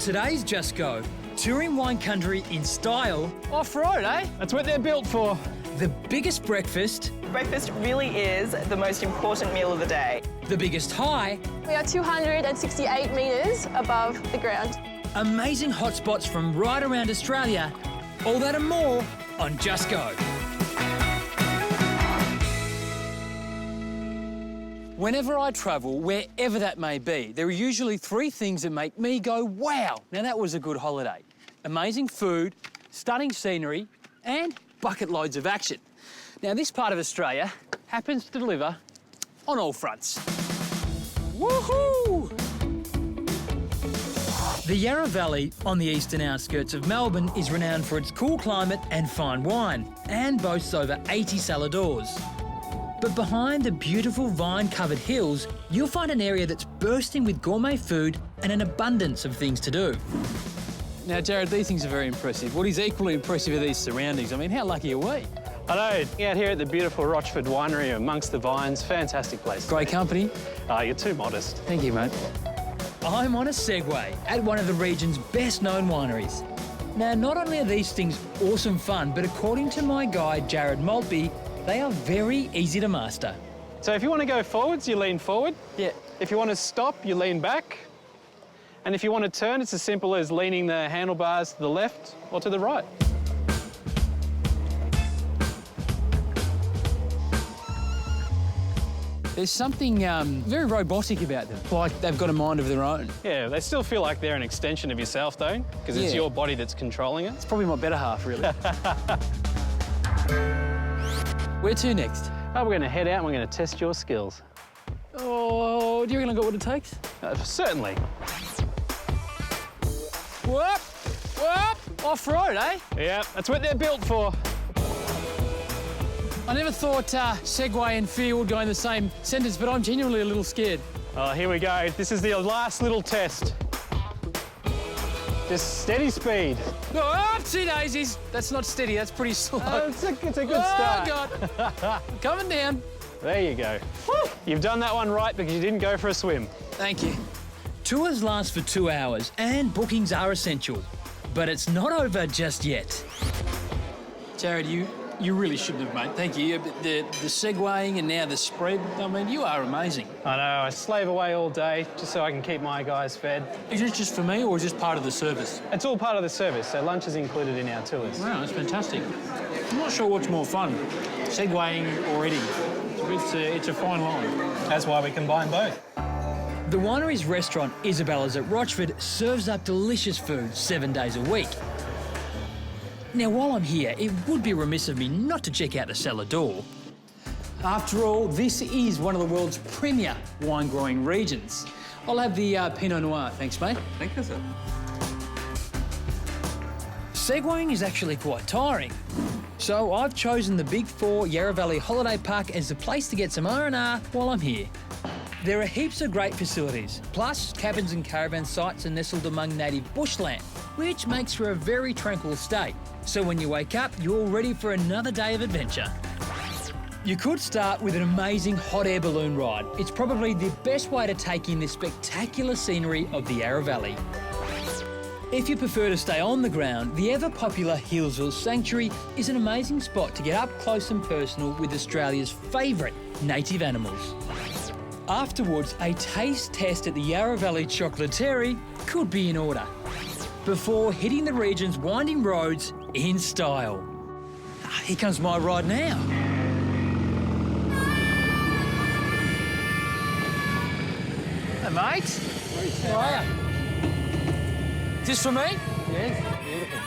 today's Just Go, touring wine country in style. Off-road, eh? That's what they're built for. The biggest breakfast. Breakfast really is the most important meal of the day. The biggest high. We are 268 metres above the ground. Amazing hot spots from right around Australia. All that and more on Just Go. Whenever I travel, wherever that may be, there are usually three things that make me go, wow, now that was a good holiday. Amazing food, stunning scenery, and bucket loads of action. Now, this part of Australia happens to deliver on all fronts. Woohoo! The Yarra Valley, on the eastern outskirts of Melbourne, is renowned for its cool climate and fine wine, and boasts over 80 cellar-doors. But behind the beautiful vine-covered hills, you'll find an area that's bursting with gourmet food and an abundance of things to do. Now, Jared, these things are very impressive. What is equally impressive are these surroundings. I mean, how lucky are we? I know, out here at the beautiful Rochford Winery amongst the vines, fantastic place. Great company. You're too modest. Thank you, mate. I'm on a Segway at one of the region's best-known wineries. Now, not only are these things awesome fun, but according to my guide, Jared Maltby, they are very easy to master. So if you want to go forwards, you lean forward. Yeah. If you want to stop, you lean back. And if you want to turn, it's as simple as leaning the handlebars to the left or to the right. There's something very robotic about them, like they've got a mind of their own. Yeah, they still feel like they're an extension of yourself, though, because it's your body that's controlling it. It's probably my better half, really. Where to next? Oh, we're going to head out and we're going to test your skills. Oh, do you reckon I got what it takes? Certainly. Whoop! Whoop! Off-road, eh? Yeah, that's what they're built for. I never thought Segway and fear would go in the same sentence, but I'm genuinely a little scared. Oh, here we go. This is the last little test. Just steady speed. Oh, oopsie daisies. That's not steady, that's pretty slow. It's a good start. Oh, God. Coming down. There you go. Woo! You've done that one right because you didn't go for a swim. Thank you. Tours last for 2 hours and bookings are essential. But it's not over just yet. Jared, you really shouldn't have, mate. Thank you. The segwaying and now the spread, I mean, you are amazing. I know, I slave away all day just so I can keep my guys fed. Is it just for me or is this part of the service? It's all part of the service, so lunch is included in our tours. Wow, that's fantastic. I'm not sure what's more fun, segwaying or eating. It's a fine line. That's why we combine both. The winery's restaurant, Isabella's at Rochford, serves up delicious food 7 days a week. Now, while I'm here, it would be remiss of me not to check out the cellar door. After all, this is one of the world's premier wine-growing regions. I'll have the Pinot Noir, thanks, mate. Thank you, sir. Segwaying is actually quite tiring. So I've chosen the Big 4 Yarra Valley Holiday Park as the place to get some R&R while I'm here. There are heaps of great facilities, plus cabins and caravan sites are nestled among native bushland, which makes for a very tranquil stay. So when you wake up, you're ready for another day of adventure. You could start with an amazing hot air balloon ride. It's probably the best way to take in the spectacular scenery of the Yarra Valley. If you prefer to stay on the ground, the ever-popular Hillsville Sanctuary is an amazing spot to get up close and personal with Australia's favourite native animals. Afterwards, a taste test at the Yarra Valley Chocolaterie could be in order, before hitting the region's winding roads in style. Here comes my ride now. Hey, mate. How are you? Is this for me? Yes, beautiful.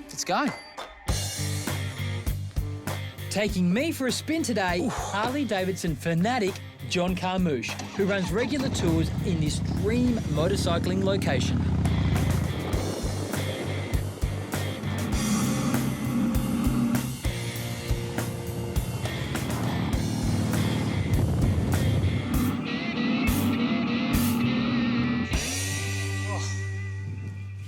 Let's go. Taking me for a spin today, Harley-Davidson fanatic John Carmouche, who runs regular tours in this dream motorcycling location.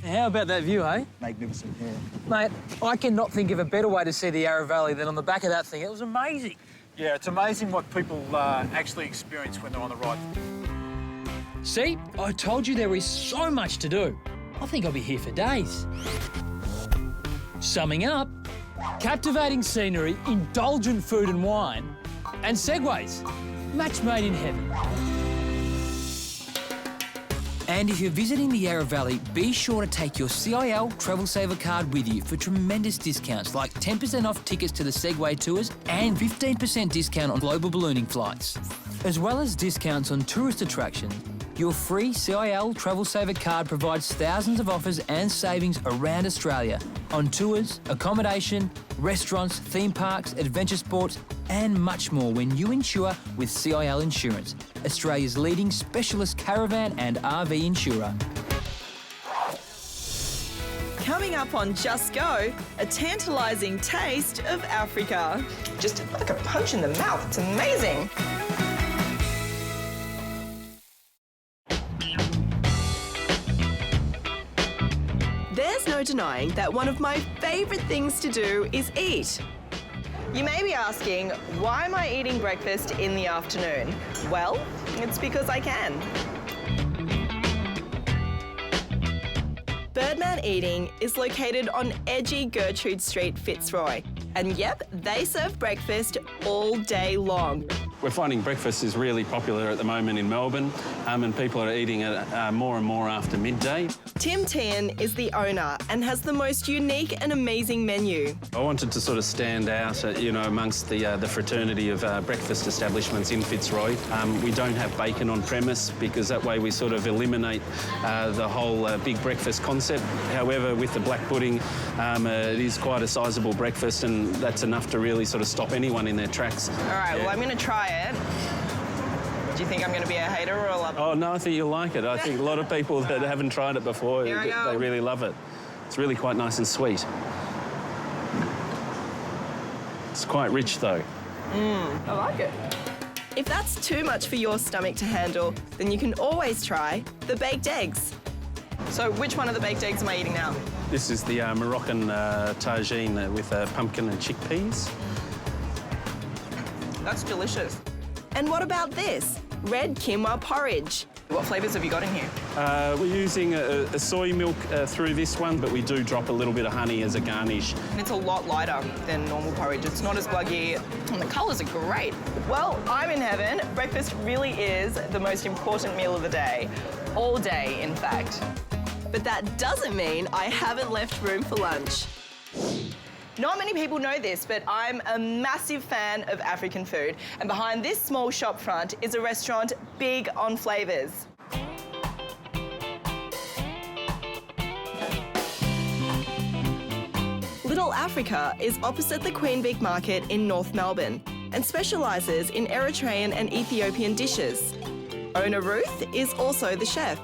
How about that view, eh? Magnificent, yeah. Mate, I cannot think of a better way to see the Yarra Valley than on the back of that thing. It was amazing. Yeah, it's amazing what people actually experience when they're on the ride. See, I told you there is so much to do. I think I'll be here for days. Summing up, captivating scenery, indulgent food and wine, and segways. Match made in heaven. And if you're visiting the Yarra Valley, be sure to take your CIL Travel Saver card with you for tremendous discounts like 10% off tickets to the Segway tours and 15% discount on global ballooning flights. As well as discounts on tourist attractions, your free CIL Travel Saver card provides thousands of offers and savings around Australia on tours, accommodation, restaurants, theme parks, adventure sports, and much more when you insure with CIL Insurance, Australia's leading specialist caravan and RV insurer. Coming up on Just Go, a tantalizing taste of Africa. Just like a punch in the mouth. It's amazing. There's no denying that one of my favourite things to do is eat. You may be asking, why am I eating breakfast in the afternoon? Well, it's because I can. Birdman Eating is located on edgy Gertrude Street, Fitzroy. And yep, they serve breakfast all day long. We're finding breakfast is really popular at the moment in Melbourne, and people are eating it more and more after midday. Tim Tian is the owner and has the most unique and amazing menu. I wanted to sort of stand out, amongst the fraternity of breakfast establishments in Fitzroy. We don't have bacon on premise because that way we sort of eliminate the whole big breakfast concept. However, with the black pudding, it is quite a sizable breakfast, and that's enough to really sort of stop anyone in their tracks. All right, well, I'm going to try it. Do you think I'm going to be a hater or a lover? Oh, no, I think you'll like it. I think a lot of people that haven't tried it before, Here I go. they really love it. It's really quite nice and sweet. It's quite rich, though. I like it. If that's too much for your stomach to handle, then you can always try the baked eggs. So which one of the baked eggs am I eating now? This is the Moroccan tagine with pumpkin and chickpeas. That's delicious. And what about this? Red quinoa porridge. What flavours have you got in here? We're using a soy milk through this one, but we do drop a little bit of honey as a garnish. And it's a lot lighter than normal porridge. It's not as buggy, and the colours are great. Well, I'm in heaven. Breakfast really is the most important meal of the day. All day, in fact. But that doesn't mean I haven't left room for lunch. Not many people know this, but I'm a massive fan of African food. And behind this small shop front is a restaurant big on flavours. Little Africa is opposite the Queen Vic Market in North Melbourne and specialises in Eritrean and Ethiopian dishes. Owner Ruth is also the chef.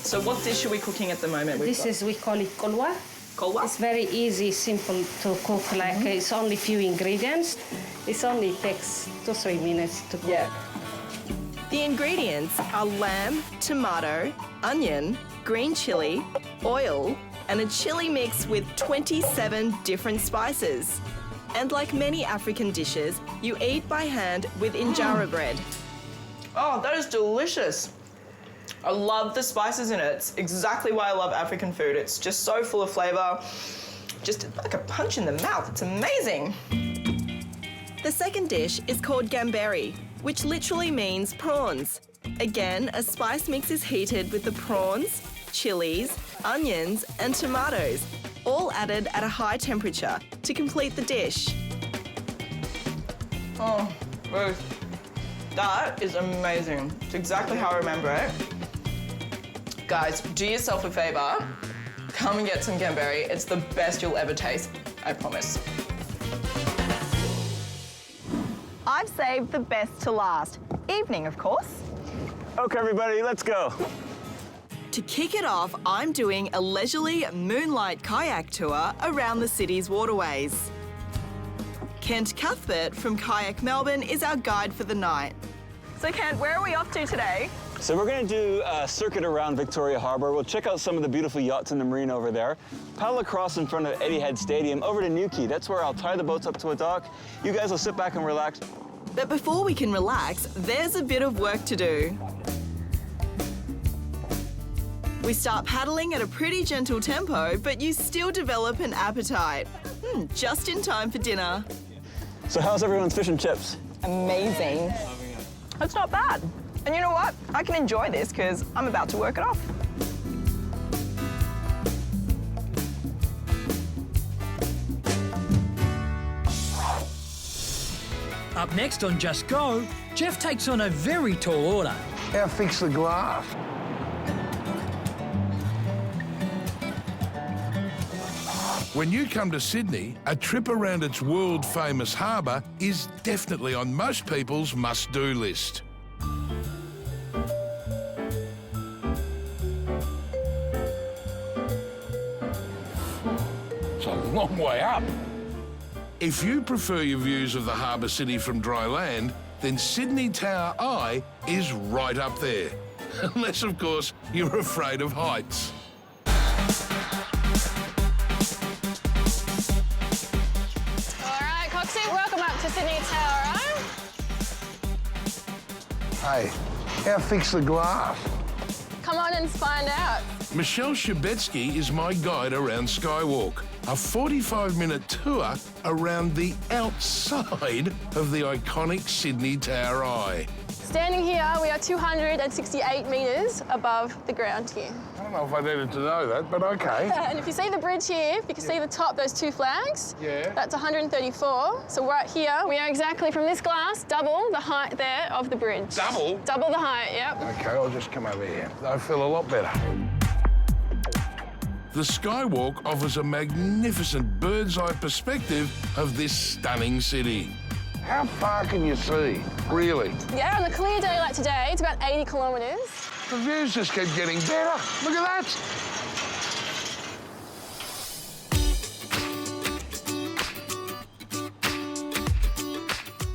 So what dish are we cooking at the moment? We call it kolwa. Kolwa? It's very easy, simple to cook. It's only few ingredients. It only takes 2-3 minutes to cook. Yeah. The ingredients are lamb, tomato, onion, green chilli, oil, and a chili mix with 27 different spices. And like many African dishes, you eat by hand with injera bread. Oh, that is delicious. I love the spices in it. It's exactly why I love African food. It's just so full of flavour. Just like a punch in the mouth. It's amazing. The second dish is called gamberi, which literally means prawns. Again, a spice mix is heated with the prawns, chilies, onions and tomatoes, all added at a high temperature to complete the dish. Oh, Ruth, that is amazing. It's exactly how I remember it. Guys, do yourself a favour. Come and get some gamberi. It's the best you'll ever taste, I promise. I've saved the best to last. Evening, of course. Okay, everybody, let's go. To kick it off, I'm doing a leisurely moonlight kayak tour around the city's waterways. Kent Cuthbert from Kayak Melbourne is our guide for the night. So Kent, where are we off to today? So we're going to do a circuit around Victoria Harbour. We'll check out some of the beautiful yachts in the marina over there, paddle across in front of Etihad Stadium over to Newquay. That's where I'll tie the boats up to a dock. You guys will sit back and relax, But before we can relax, there's a bit of work to do. We start paddling at a pretty gentle tempo, but you still develop an appetite. Just in time for dinner. So how's everyone's fish and chips? Amazing. That's not bad. And you know what? I can enjoy this because I'm about to work it off. Up next on Just Go, Geoff takes on a very tall order. How thick's the glass? When you come to Sydney, a trip around its world-famous harbour is definitely on most people's must-do list. It's a long way up. If you prefer your views of the harbour city from dry land, then Sydney Tower Eye is right up there. Unless, of course, you're afraid of heights. Welcome up to Sydney Tower Eye. Hey, how thick's the glass? Come on and find out. Michelle Shabetsky is my guide around Skywalk, a 45-minute tour around the outside of the iconic Sydney Tower Eye. Standing here, we are 268 metres above the ground here. I don't know if I needed to know that, but okay. And if you see the bridge here, if you can see the top, those two flags, that's 134. So right here, we are exactly from this glass, double the height there of the bridge. Double? Double the height, yep. Okay, I'll just come over here. I feel a lot better. The Skywalk offers a magnificent bird's-eye perspective of this stunning city. How far can you see, really? Yeah, on a clear day like today, it's about 80 kilometres. The views just keep getting better. Look at that.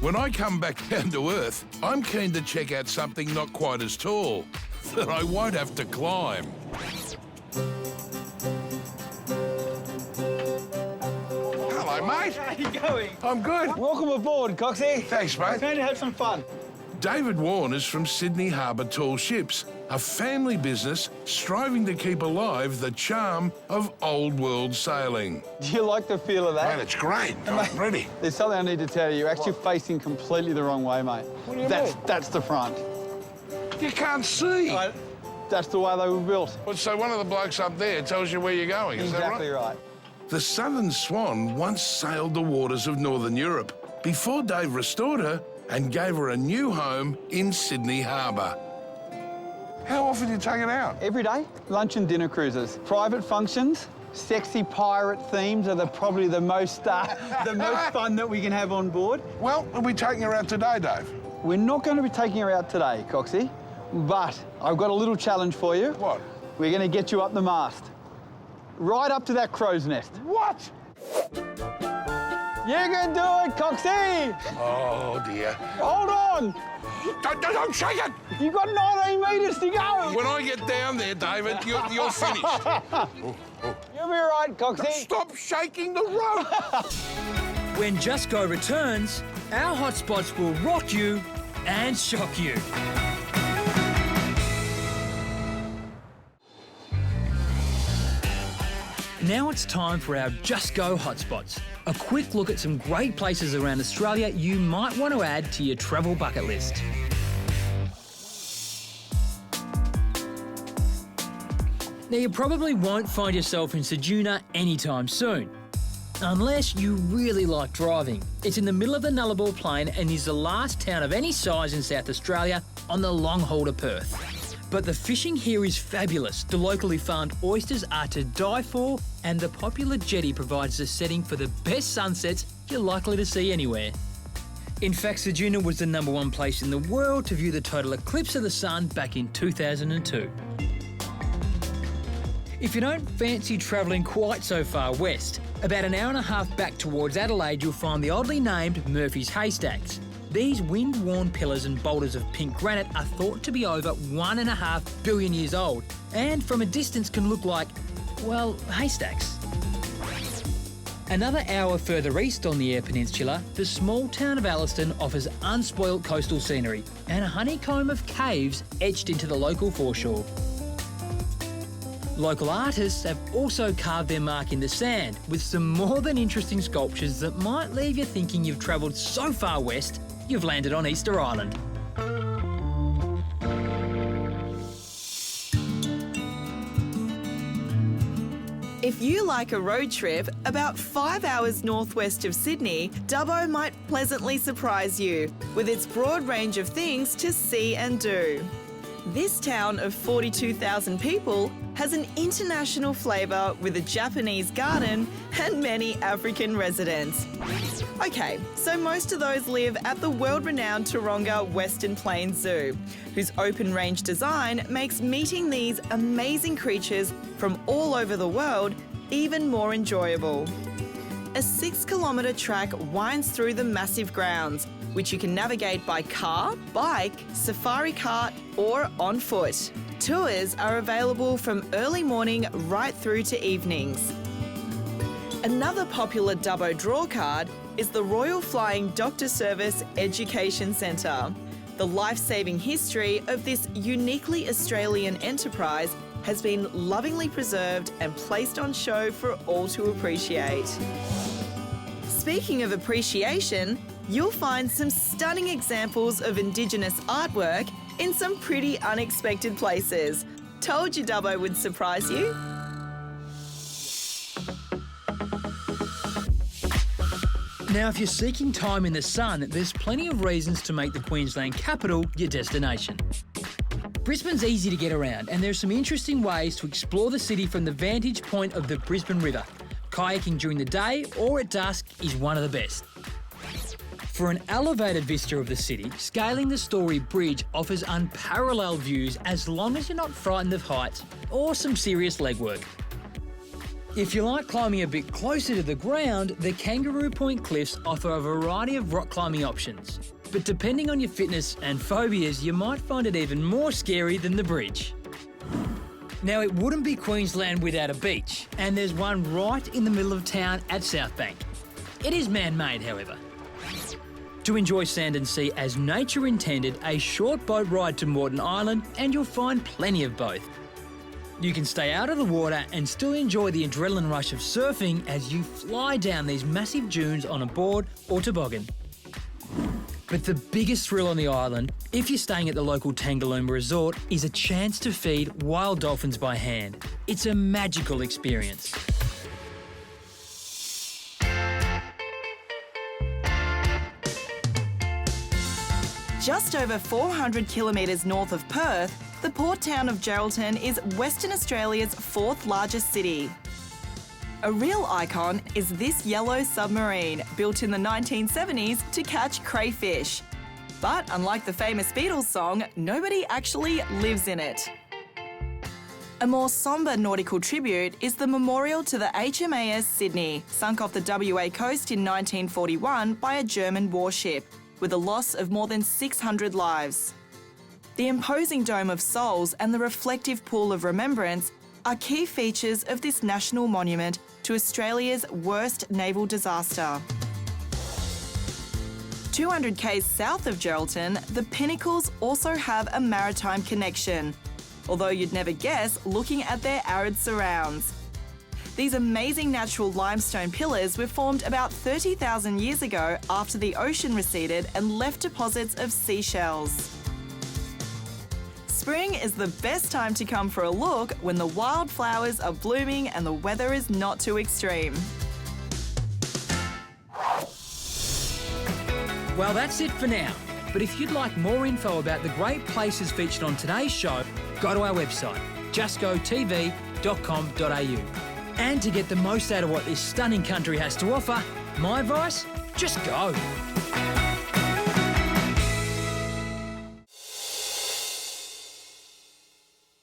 When I come back down to Earth, I'm keen to check out something not quite as tall, that I won't have to climb. Hello, mate. How are you going? I'm good. Welcome aboard, Coxie. Thanks, mate. Going to have some fun. David Warner's from Sydney Harbour Tall Ships, a family business striving to keep alive the charm of old world sailing. Do you like the feel of that? Mate, it's great. I'm ready. There's something I need to tell you. You're actually facing completely the wrong way, mate. What do you mean? That's the front. You can't see. That's the way they were built. Well, so one of the blokes up there tells you where you're going, is that right? Exactly right. The Southern Swan once sailed the waters of Northern Europe before Dave restored her and gave her a new home in Sydney Harbour. How often do you take it out? Every day, lunch and dinner cruises. Private functions, sexy pirate themes are probably the most fun that we can have on board. Well, are we taking her out today, Dave? We're not going to be taking her out today, Coxie, but I've got a little challenge for you. What? We're going to get you up the mast. Right up to that crow's nest. What? You can do it, Coxie! Oh, dear. Hold on! Don't shake it! You've got 19 metres to go! When I get down there, David, you're finished. You'll be right, Coxie. Stop shaking the rope! When Just Go returns, our hotspots will rock you and shock you. Now it's time for our Just Go hotspots. A quick look at some great places around Australia you might want to add to your travel bucket list. Now, you probably won't find yourself in Ceduna anytime soon, unless you really like driving. It's in the middle of the Nullarbor Plain and is the last town of any size in South Australia on the long haul to Perth. But the fishing here is fabulous. The locally farmed oysters are to die for, and the popular jetty provides the setting for the best sunsets you're likely to see anywhere. In fact, Ceduna was the #1 place in the world to view the total eclipse of the sun back in 2002. If you don't fancy travelling quite so far west, about an hour and a half back towards Adelaide, you'll find the oddly named Murphy's Haystacks. These wind-worn pillars and boulders of pink granite are thought to be over 1.5 billion years old, and from a distance can look like, well, haystacks. Another hour further east on the Eyre Peninsula, the small town of Alliston offers unspoilt coastal scenery and a honeycomb of caves etched into the local foreshore. Local artists have also carved their mark in the sand with some more than interesting sculptures that might leave you thinking you've travelled so far west, you've landed on Easter Island. If you like a road trip, about 5 hours northwest of Sydney, Dubbo might pleasantly surprise you with its broad range of things to see and do. This town of 42,000 people has an international flavour with a Japanese garden and many African residents. Okay, so most of those live at the world-renowned Taronga Western Plains Zoo, whose open-range design makes meeting these amazing creatures from all over the world even more enjoyable. A 6-kilometre track winds through the massive grounds, which you can navigate by car, bike, safari cart or on foot. Tours are available from early morning right through to evenings. Another popular Dubbo drawcard is the Royal Flying Doctor Service Education Centre. The life-saving history of this uniquely Australian enterprise has been lovingly preserved and placed on show for all to appreciate. Speaking of appreciation, you'll find some stunning examples of Indigenous artwork in some pretty unexpected places. Told you Dubbo would surprise you. Now, if you're seeking time in the sun, there's plenty of reasons to make the Queensland capital your destination. Brisbane's easy to get around, and there's some interesting ways to explore the city from the vantage point of the Brisbane River. Kayaking during the day or at dusk is one of the best. For an elevated vista of the city, scaling the Story Bridge offers unparalleled views as long as you're not frightened of heights or some serious legwork. If you like climbing a bit closer to the ground, the Kangaroo Point Cliffs offer a variety of rock climbing options. But depending on your fitness and phobias, you might find it even more scary than the bridge. Now, it wouldn't be Queensland without a beach, and there's one right in the middle of town at South Bank. It is man-made, however. To enjoy sand and sea as nature intended, a short boat ride to Moreton Island and you'll find plenty of both. You can stay out of the water and still enjoy the adrenaline rush of surfing as you fly down these massive dunes on a board or toboggan. But the biggest thrill on the island, if you're staying at the local Tangalooma Resort, is a chance to feed wild dolphins by hand. It's a magical experience. Just over 400 kilometres north of Perth, the port town of Geraldton is Western Australia's 4th largest city. A real icon is this yellow submarine, built in the 1970s to catch crayfish. But unlike the famous Beatles song, nobody actually lives in it. A more sombre nautical tribute is the memorial to the HMAS Sydney, sunk off the WA coast in 1941 by a German warship, with a loss of more than 600 lives. The imposing Dome of Souls and the reflective Pool of Remembrance are key features of this national monument to Australia's worst naval disaster. 200 k's south of Geraldton, the Pinnacles also have a maritime connection, although you'd never guess looking at their arid surrounds. These amazing natural limestone pillars were formed about 30,000 years ago after the ocean receded and left deposits of seashells. Spring is the best time to come for a look when the wildflowers are blooming and the weather is not too extreme. Well, that's it for now. But if you'd like more info about the great places featured on today's show, go to our website, justgotv.com.au. And to get the most out of what this stunning country has to offer, my advice, just go.